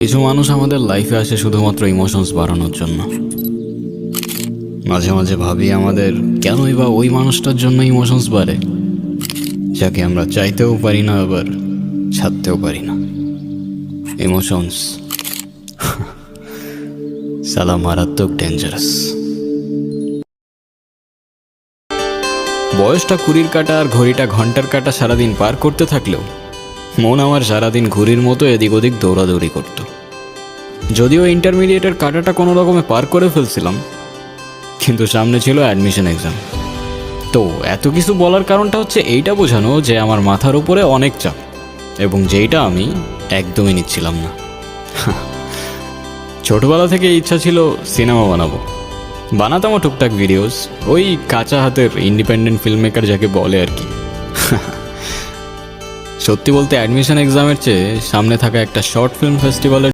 কিছু মানুষ আমাদের লাইফে আসে শুধুমাত্র ইমোশনস বাড়ানোর জন্য। মাঝে মাঝে ভাবি আমাদের কেনই বা ওই মানুষটার জন্য ইমোশনস বাড়ে, যাকে আমরা চাইতেও পারি না আবার ছাড়তেও পারি না। ইমোশনস সালা মারাত্মক ডেঞ্জারাস। বয়সটা কুড়ির কাটা আর ঘড়িটা ঘন্টার কাটা সারাদিন পার করতে থাকলেও মন আমার সারাদিন ঘুড়ির মতো এদিক ওদিক দৌড়াদৌড়ি করত। যদিও ইন্টারমিডিয়েটের কাটাটা কোনো রকমে পার করে ফেলছিলাম, কিন্তু সামনে ছিল অ্যাডমিশন এক্সাম। তো এত কিছু বলার কারণটা হচ্ছে এইটা বোঝানো যে আমার মাথার উপরে অনেক চাপ, এবং যেইটা আমি একদমই নিচ্ছিলাম না। ছোটবেলা থেকে ইচ্ছা ছিল সিনেমা বানাতামও টুকটাক ভিডিওস, ওই কাঁচা হাতের ইন্ডিপেন্ডেন্ট ফিল্ম মেকার যাকে বলে আর কি। সত্যি বলতে অ্যাডমিশন এক্সামের চেয়ে সামনে থাকা একটা শর্ট ফিল্ম ফেস্টিভ্যালের